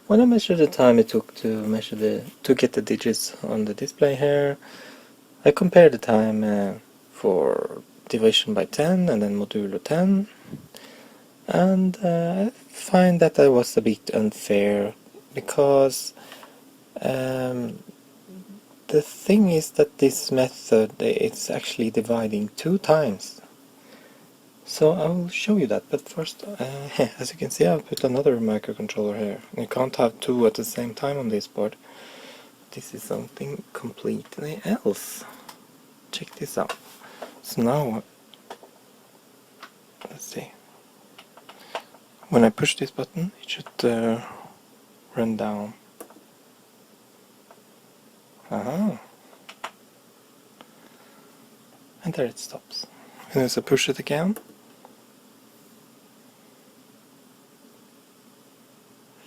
when I measure the time it took to get the digits on the display here, I compare the time for division by 10 and then modulo 10, and I find that I was a bit unfair because the thing is that this method, it's actually dividing 2 times. So I will show you that, but first, as you can see, I've put another microcontroller here. You can't have 2 at the same time on this board. This is something completely else. Check this out. So now, let's see. When I push this button, it should run down. Aha. And there it stops. And as I push it again,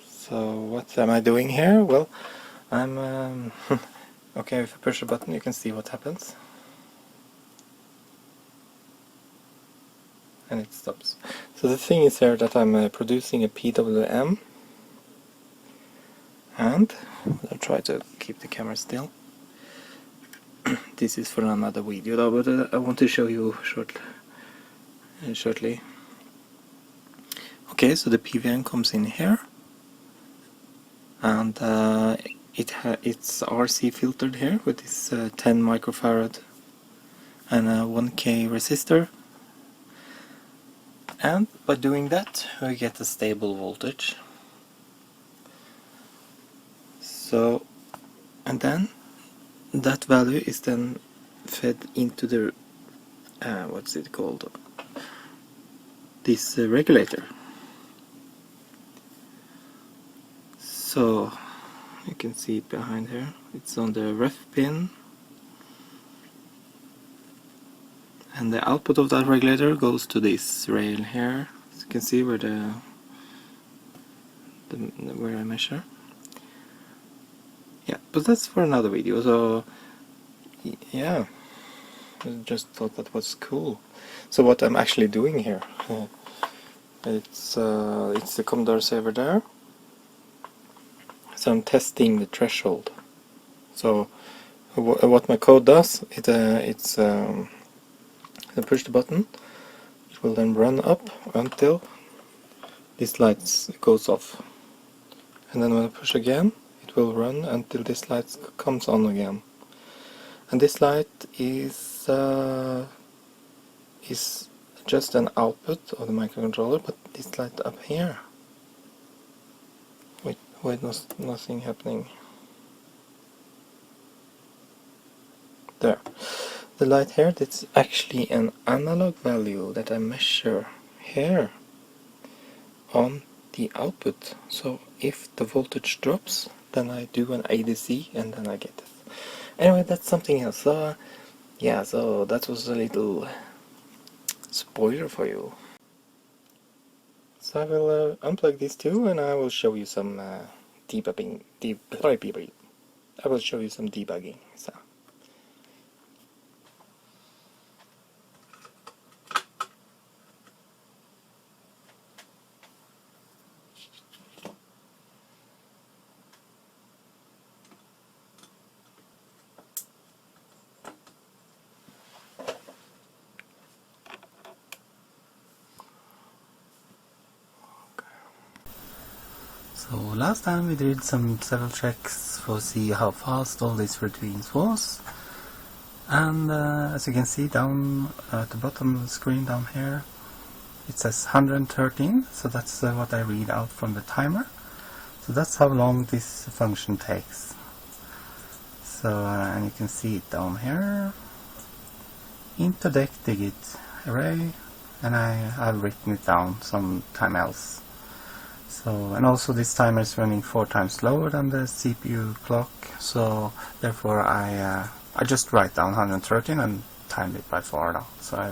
so what am I doing here? Well, I'm okay, if I push the button you can see what happens. And it stops. So the thing is here that I'm producing a PWM, and I'll try to keep the camera still. This is for another video though, but I want to show you shortly. Okay, so the PWM comes in here, and it's RC filtered here with this 10 microfarad and a 1K resistor, and by doing that we get a stable voltage. So, and then that value is then fed into the what's it called, this regulator. So you can see it behind here, it's on the ref pin, and the output of that regulator goes to this rail here. As you can see where where I measure. Yeah, but that's for another video. So yeah, I just thought that was cool. So what I'm actually doing here, it's the Commodore server there. So I'm testing the threshold. So what my code does, I push the button, it will then run up until this light goes off, and then when I push again, it will run until this light comes on again. And this light is just an output of the microcontroller, but this light up here, wait, nothing happening. There. The light here, that's actually an analog value that I measure here on the output. So if the voltage drops, then I do an ADC and then I get it. Anyway, that's something else. So yeah, so that was a little spoiler for you. So I will unplug these two and I will show you some debugging. I will show you some debugging. So. So last time we did several checks to see how fast all these routines was, and as you can see down at the bottom of the screen down here, it says 113, so that's what I read out from the timer. So that's how long this function takes. So and you can see it down here, into deck digit array, and I have written it down sometime else. So, and also this timer is running 4 times slower than the CPU clock, so therefore I just write down 113 and time it by 4 now, so I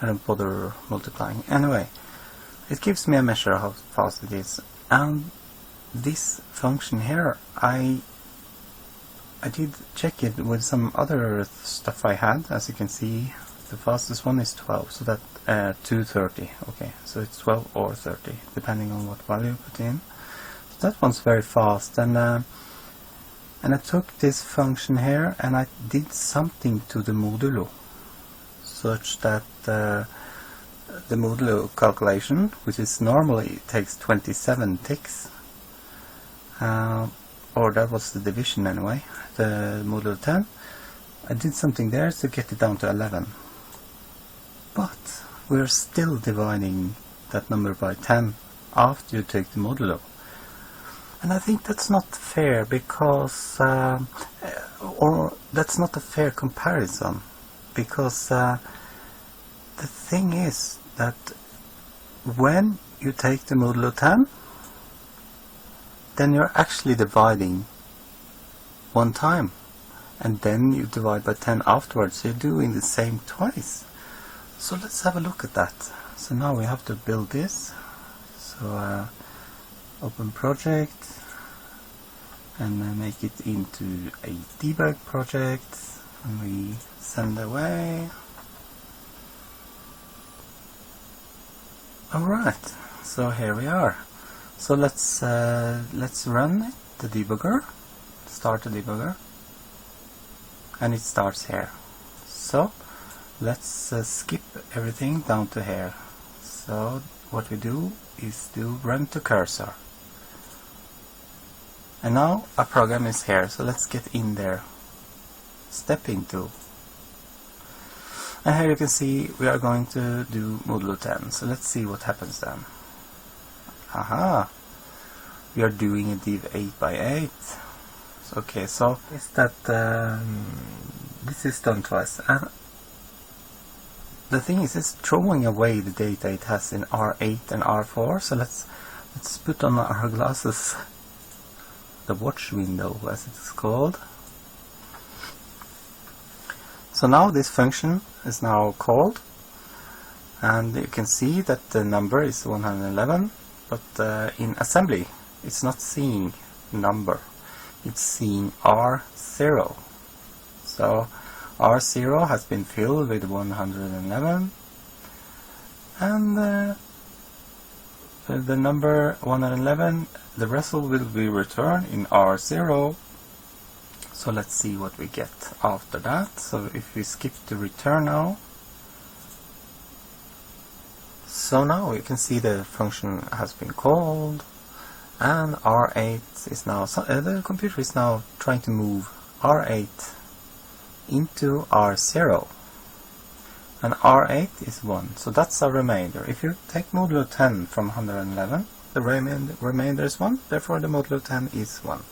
don't bother multiplying. Anyway, it gives me a measure of how fast it is, and this function here, I did check it with some other stuff I had. As you can see, the fastest one is 12, so that 230. Okay, so it's 12 or 30 depending on what value you put in. that one's very fast, and I took this function here and I did something to the modulo, such that the modulo calculation, which is normally takes 27 ticks, or that was the division anyway, the modulo 10, I did something there to get it down to 11. But we're still dividing that number by 10 after you take the modulo. And I think that's not fair, because, or that's not a fair comparison, because the thing is that when you take the modulo 10, then you're actually dividing one time, and then you divide by 10 afterwards, so you're doing the same twice. So let's have a look at that. So now we have to build this. So open project, and make it into a debug project, and we send away. Alright, so here we are. So let's run it, the debugger, start the debugger, and it starts here. So let's skip everything down to here. So what we do is do run to cursor. And now our program is here, so let's get in there. Step into. And here you can see we are going to do modulo 10. So let's see what happens then. Aha! We are doing a div 8 by 8. Okay, so is that this is done twice. And the thing is, it's throwing away the data it has in R8 and R4. So let's put on our glasses. The watch window, as it is called. So now this function is now called, and you can see that the number is 111, but in assembly it's not seeing number, it's seeing R0. So R0 has been filled with 111, and the number 111, the result will be returned in R0. So let's see what we get after that. So if we skip to return now, so now you can see the function has been called, and R8 is now, the computer is now trying to move R8 into R0. And R8 is 1, so that's a remainder. If you take modulo 10 from 111, the remainder is 1, therefore the modulo 10 is 1.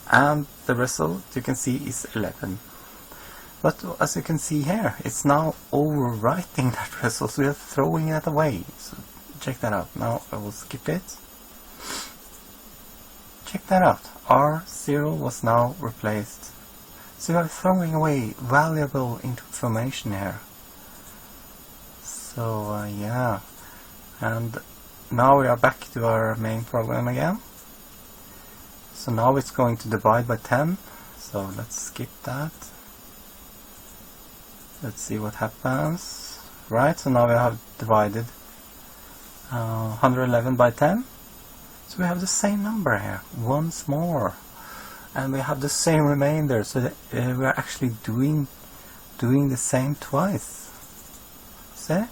And the result, you can see, is 11. But as you can see here, it's now overwriting that result, so we are throwing it away. So check that out. Now I will skip it. Check that out. R0 was now replaced. So we are throwing away valuable information here. So yeah, and now we are back to our main program again. So now it's going to divide by 10, so let's skip that. Let's see what happens. Right, so now we have divided 111 by 10, so we have the same number here once more, and we have the same remainder, so that, we are actually doing the same twice. See?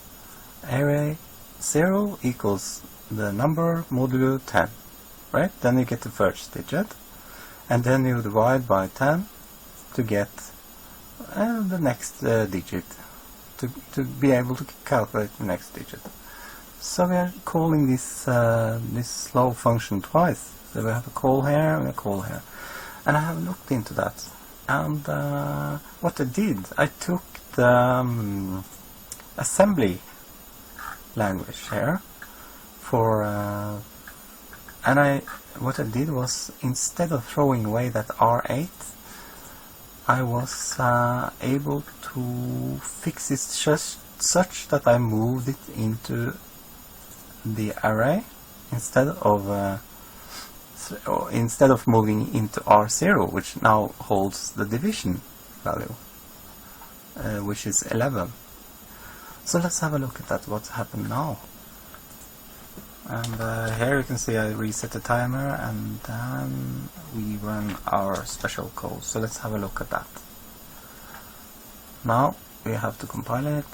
Array 0 equals the number modulo 10, right? Then you get the first digit, and then you divide by 10 to get the next digit, to be able to calculate the next digit. So we are calling this this slow function twice. So we have a call here and a call here, and I have looked into that. And what I did, I took the assembly language here for and what I did was, instead of throwing away that R8, I was able to fix it just such that I moved it into the array instead of moving into R0, which now holds the division value, which is 11. So let's have a look at that, what's happened now. And here you can see I reset the timer, and then we run our special code. So let's have a look at that. Now we have to compile it.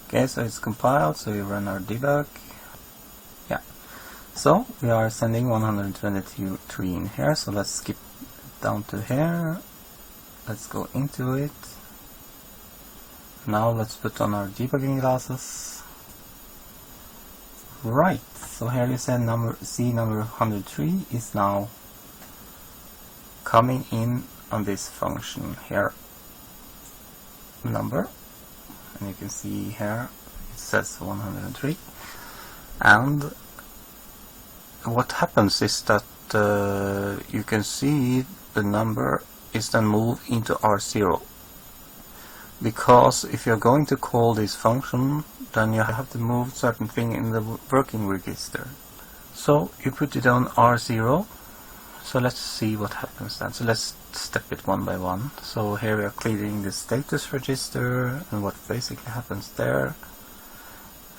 Okay, so it's compiled, so we run our debug. Yeah, so we are sending 123 in here, so let's skip down to here. Let's go into it. Now let's put on our debugging glasses. Right, so here you said number 103 is now coming in on this function here, number, and you can see here it says 103. And what happens is that you can see the number is then moved into R0, because if you're going to call this function, then you have to move certain thing in the working register. So you put it on R0. So let's see what happens then. So let's step it one by one. So here we are clearing the status register, and what basically happens there.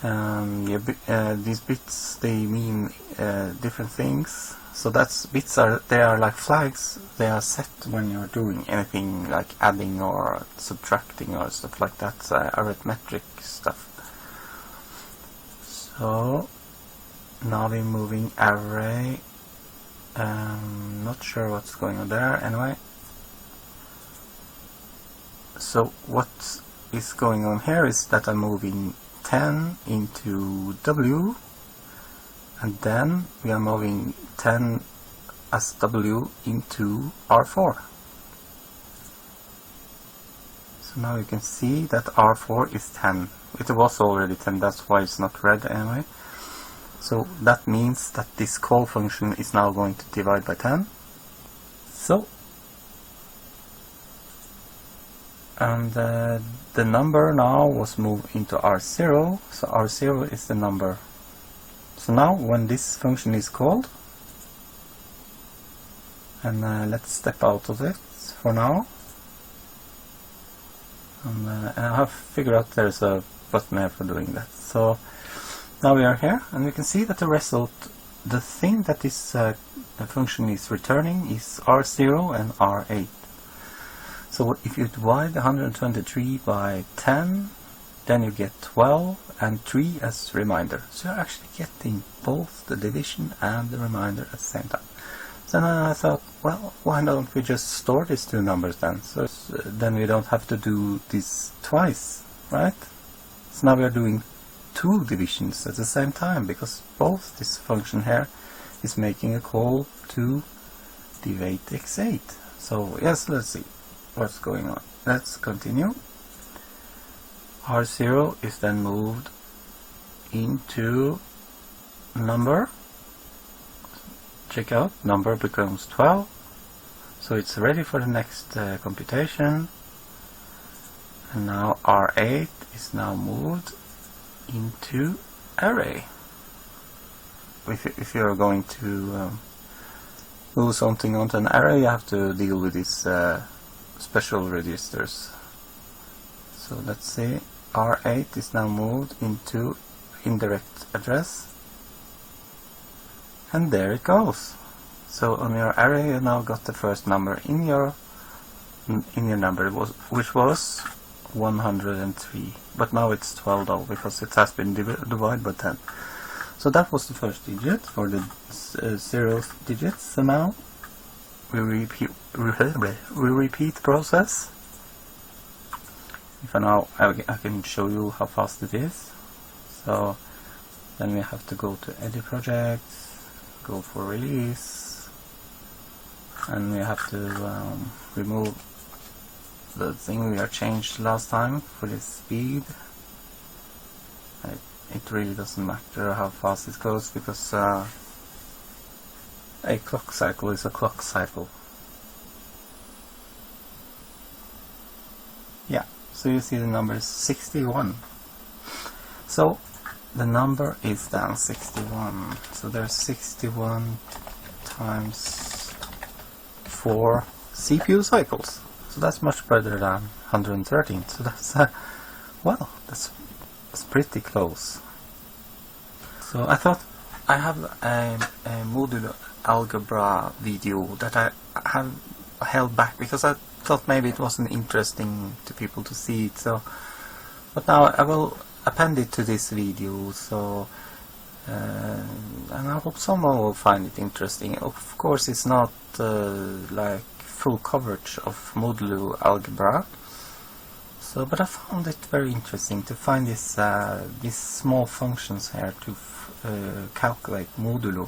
These bits, they mean different things. So that's bits they are like flags. They are set when you're doing anything like adding or subtracting or stuff like that, arithmetic stuff. So now we're moving array. Not sure what's going on there. Anyway, so what is going on here is that I'm moving 10 into W, and then we are moving 10 as W into R4. So now you can see that R4 is 10. It was already 10, that's why it's not red anyway. So that means that this call function is now going to divide by 10. So, and the number now was moved into R0, so R0 is the number. So now when this function is called, and let's step out of it for now, and I have figured out there's a button here for doing that. So now we are here, and we can see that the result, the thing that this the function is returning, is R0 and R8. So if you divide 123 by 10, then you get 12 and 3 as remainder. So you're actually getting both the division and the remainder at the same time. So then I thought, well, why don't we just store these two numbers then? So then we don't have to do this twice, right? So now we are doing two divisions at the same time, because both this function here is making a call to divide x8. So yes, let's see what's going on. Let's continue. R0 is then moved into number. Check out, number becomes 12. So it's ready for the next computation. And now R8 is now moved into array. If you're going to move something onto an array, you have to deal with these special registers. So let's see, R8 is now moved into indirect address, and there it goes. So on your array you now got the first number in your number, which was 103, but now it's 12 though, because it has been divided by 10. So that was the first digit for the 0th digit. So now we repeat the process. If now I can show you how fast it is. So then we have to go to edit projects, go for release, and we have to remove the thing we are changed last time for the speed. It really doesn't matter how fast it goes, because a clock cycle is a clock cycle. Yeah, so you see the number is 61. So the number is then 61. So there's 61 times 4 CPU cycles. So that's much better than 113. So that's well, that's pretty close. So I thought I have a modulo algebra video that I have held back because I thought maybe it wasn't interesting to people to see it. So, but now I will append it to this video. So, and I hope someone will find it interesting. Of course, it's not like full coverage of modulo algebra. So, but I found it very interesting to find this these small functions here to calculate modulo.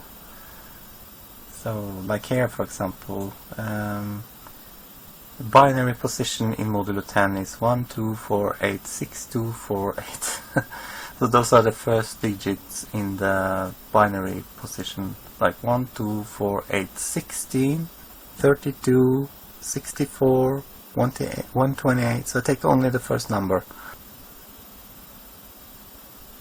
So, like here, for example, the binary position in modulo 10 is 1, 2, 4, 8, 6, 2, 4, 8. So those are the first digits in the binary position, like 1, 2, 4, 8, 16, 32, 64, 128, so take only the first number.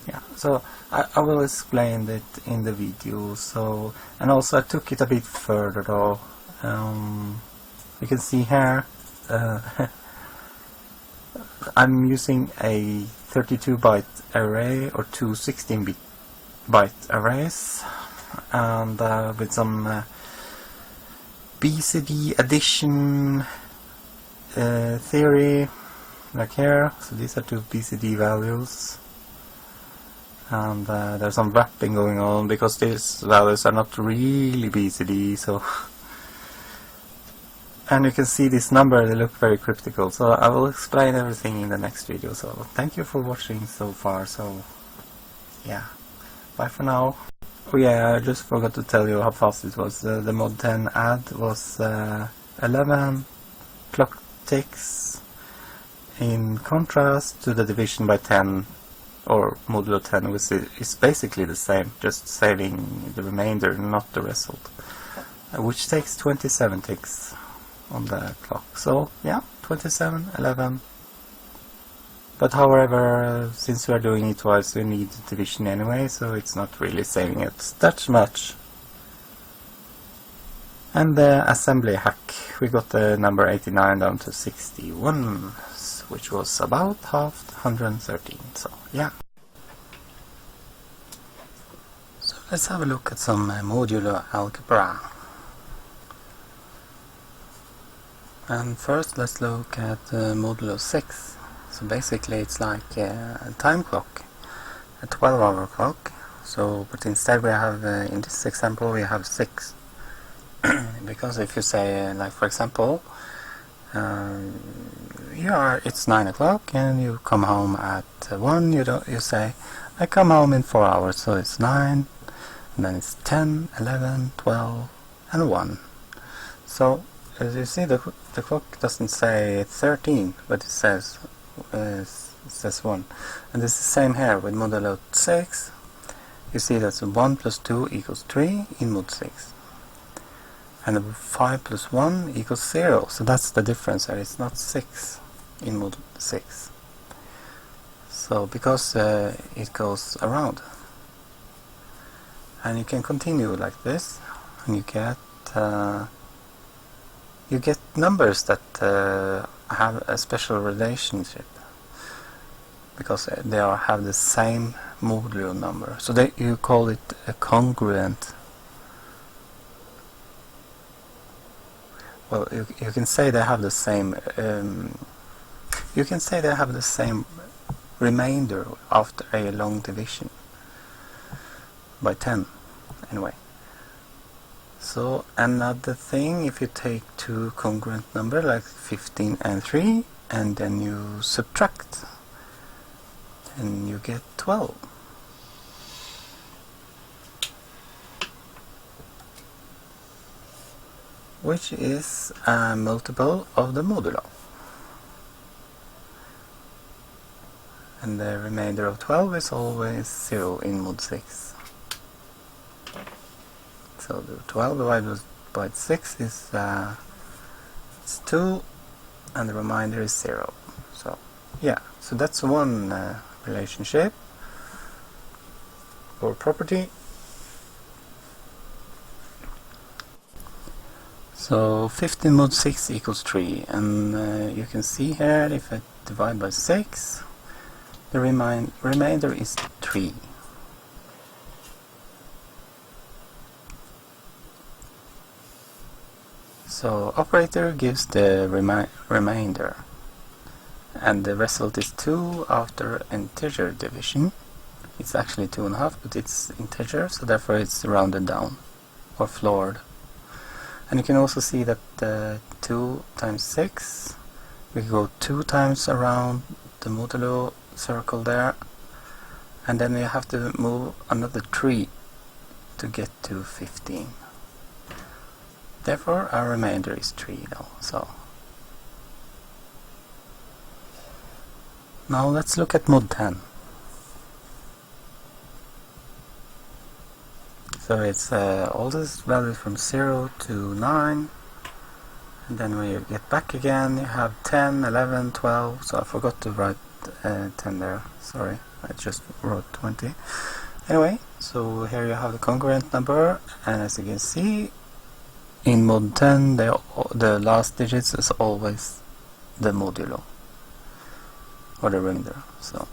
Yeah, so I will explain it in the video. So, and also I took it a bit further though. You can see here I'm using a 32-byte array or two 16-byte arrays, and with some BCD addition theory, like here. So these are two BCD values, and there's some wrapping going on because these values are not really BCD. So, and you can see this number, they look very cryptical. So I will explain everything in the next video. So thank you for watching so far. So yeah, bye for now. Oh yeah, I just forgot to tell you how fast it was. The mod 10 add was 11 clock ticks, in contrast to the division by 10 or modulo 10, which is basically the same, just saving the remainder, not the result, which takes 27 ticks on the clock. So yeah, 27, 11. But however, since we are doing it twice, we need division anyway, so it's not really saving it that much. And the assembly hack, we got the number 89 down to 61, which was about half 113. So yeah. So let's have a look at some modulo algebra. And first let's look at modulo 6. So basically it's like a time clock, a 12-hour clock. So, but instead we have, in this example, we have 6. Because if you say, like for example, it's 9 o'clock and you come home at 1, you say, I come home in 4 hours, so it's 9, and then it's 10, 11, 12, and 1. So, as you see, the clock doesn't say 13, but it says 1. And it's the same here with modulo 6. You see that's 1 plus 2 equals 3 in mod 6. And 5 plus 1 equals 0. So that's the difference here. It's not 6 in mod 6. So because it goes around. And you can continue like this, and you get numbers that have a special relationship because they have the same modulo number. So you call it a congruent. Well, you can say they have the same. You can say they have the same remainder after a long division by 10. Anyway. So another thing, if you take two congruent numbers like 15 and 3, and then you subtract, and you get 12. Which is a multiple of the modulo. And the remainder of 12 is always 0 in mod 6. So the 12 divided by 6 is it's 2, and the remainder is 0. So yeah, so that's one relationship or property. So 15 mod 6 equals 3, and you can see here if I divide by 6, the remainder is 3. So operator gives the remainder, and the result is 2 after integer division. It's actually 2.5, but it's integer, so therefore it's rounded down or floored. And you can also see that 2 times 6, we go 2 times around the modulo circle there, and then we have to move another 3 to get to 15. Therefore our remainder is 3 now. So now let's look at mod 10. So it's all these values from 0 to 9, and then when you get back again you have 10, 11, 12, so I forgot to write 10 there, sorry, I just wrote 20. Anyway, so here you have the congruent number, and as you can see in mod 10 the last digits is always the modulo, or the remainder. So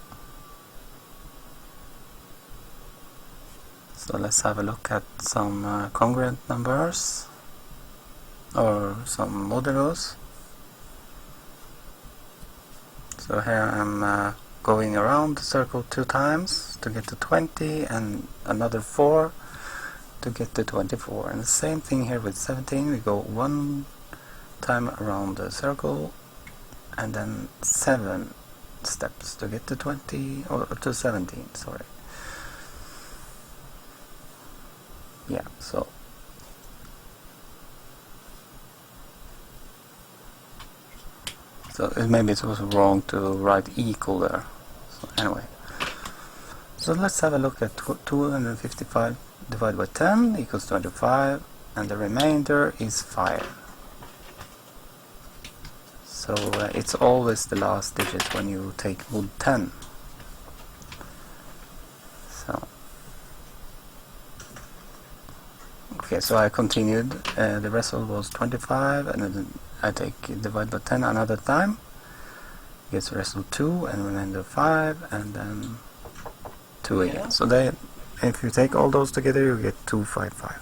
let's have a look at some congruent numbers, or some modulos. So here I'm going around the circle 2 times to get to 20, and another 4 to get to 24. And the same thing here with 17, we go 1 time around the circle, and then 7 steps to get to 20, or to 17, sorry. Yeah, so maybe it was wrong to write equal there. So anyway, so let's have a look at 255 divided by 10 equals 25, and the remainder is 5. So it's always the last digit when you take mod 10. Okay, so I continued, the result was 25, and then I take divide by 10 another time, gets result 2, and remainder 5, and then 2 again. Yeah. So if you take all those together, you get 255.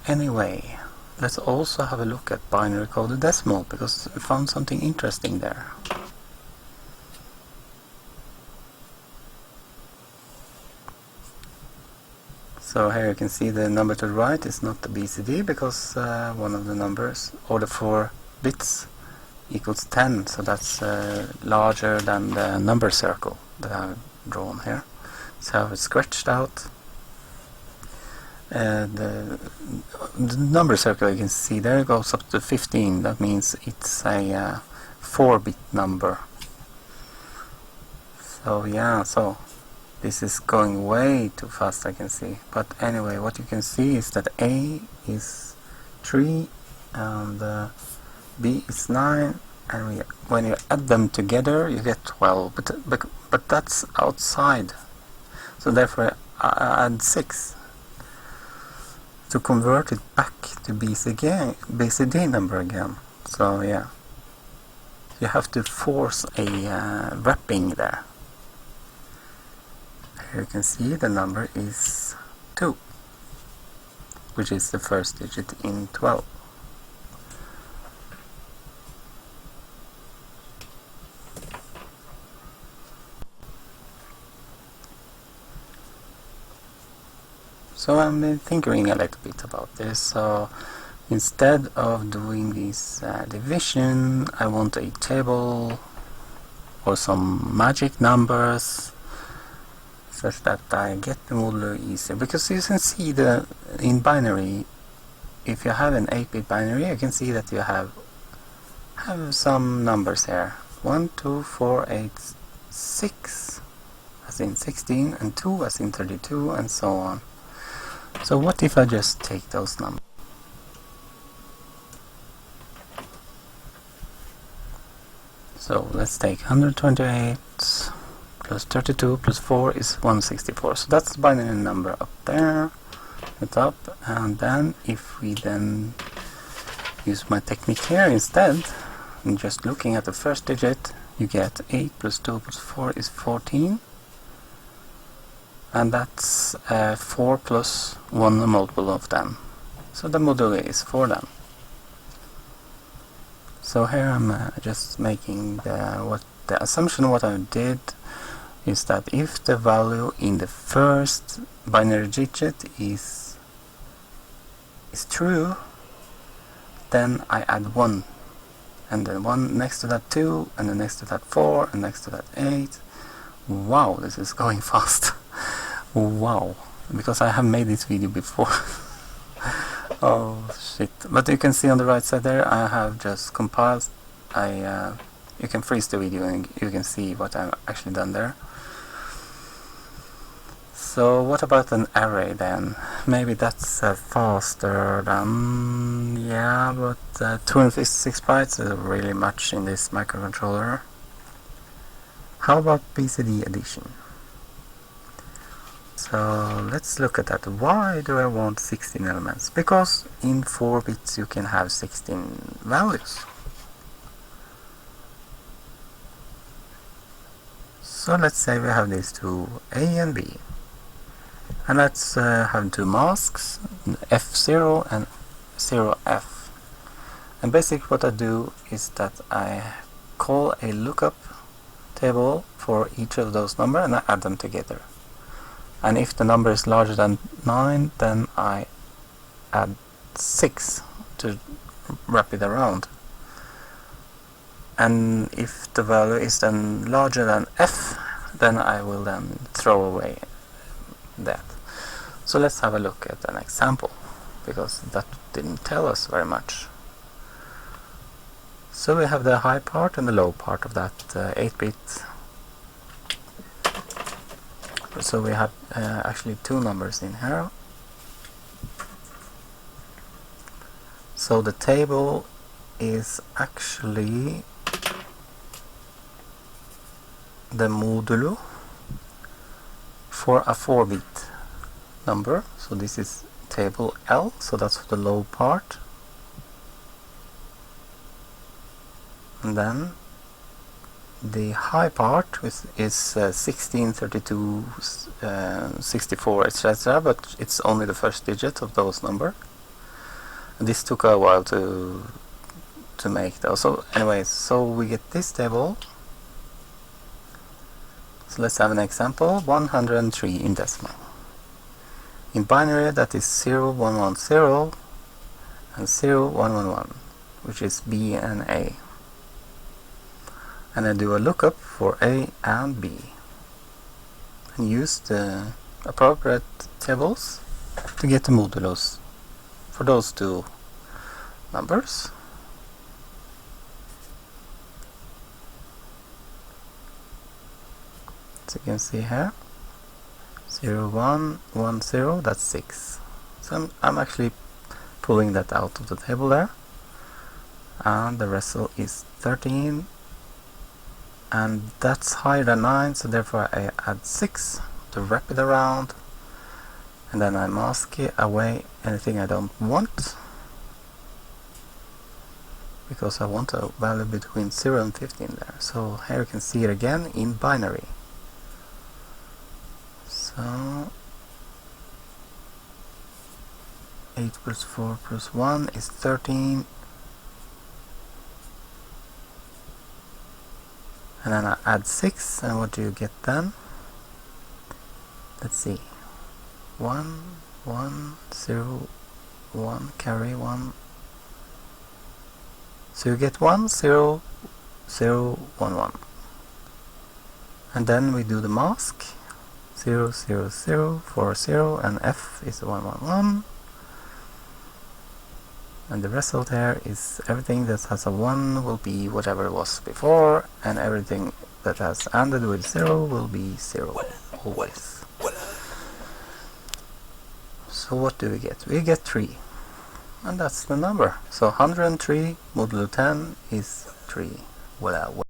Anyway, let's also have a look at binary coded decimal, because we found something interesting there. So here you can see the number to the right is not the BCD, because one of the numbers, or the 4 bits, equals 10, so that's larger than the number circle that I've drawn here. So I've scratched out the number circle. You can see there it goes up to 15, that means it's a 4-bit number. So yeah, so this is going way too fast, I can see. But anyway, what you can see is that A is 3 and B is 9, and when you add them together you get 12. But that's outside, so therefore I add 6 to convert it back to BCD number again. So yeah, you have to force a wrapping there. Here you can see the number is 2, which is the first digit in 12. So I'm thinking a little bit about this. So instead of doing this division, I want a table or some magic numbers, such that I get the modulo easier. Because you can see in binary, if you have an 8-bit binary, you can see that you have some numbers here. 1, 2, 4, 8, 6, as in 16, and 2 as in 32, and so on. So what if I just take those numbers? So let's take 128 plus 32 plus 4 is 164. So that's the binary number up there, the top. And then if we then use my technique here instead, and just looking at the first digit, you get 8 plus 2 plus 4 is 14. And that's 4 plus 1 multiple of them. So the modulo is 4 then. So here I'm just making the assumption. What I did is that if the value in the first binary digit is true, then I add 1, and then 1 next to that 2, and then next to that 4, and next to that 8. Wow, this is going fast. Wow, because I have made this video before. Oh shit. But you can see on the right side there, I have just compiled. You can freeze the video and you can see what I've actually done there. So what about an array then? Maybe that's faster than... yeah, but 256 bytes is really much in this microcontroller. How about BCD addition? So let's look at that. Why do I want 16 elements? Because in 4 bits you can have 16 values. So let's say we have these two, A and B. And let's have two masks, F0 and 0F. And basically what I do is that I call a lookup table for each of those numbers and I add them together. And if the number is larger than 9, then I add 6 to wrap it around. And if the value is then larger than f, then I will then throw away that. So let's have a look at an example, because that didn't tell us very much. So we have the high part and the low part of that 8-bit. So we have actually two numbers in here. So the table is actually the modulo for a 4-bit number. So this is table L, so that's the low part. And then the high part is 16, 32, 64, etc., but it's only the first digit of those numbers. This took a while to make those. So anyways, so we get this table. So let's have an example. 103 in decimal. In binary, that is 0110 and 0111, which is B and A. And I do a lookup for A and B and use the appropriate tables to get the modulos for those two numbers. So you can see here 0110, that's 6. So I'm actually pulling that out of the table there, and the result is 13. And that's higher than 9, so therefore I add 6 to wrap it around, and then I mask it away anything I don't want, because I want a value between 0 and 15 there. So here you can see it again in binary. So 8 plus 4 plus 1 is 13. And then I add 6, and what do you get then? Let's see. 1, 1, 0, 1, carry 1. So you get 1, 0, 0, 1, 1. And then we do the mask. 0, 0, 0, 4, 0, and F is 1, 1, 1. And the result here is everything that has a 1 will be whatever it was before, and everything that has ended with 0 will be 0 always. So what do we get? We get 3. And that's the number. So 103 modulo 10 is 3. Voila.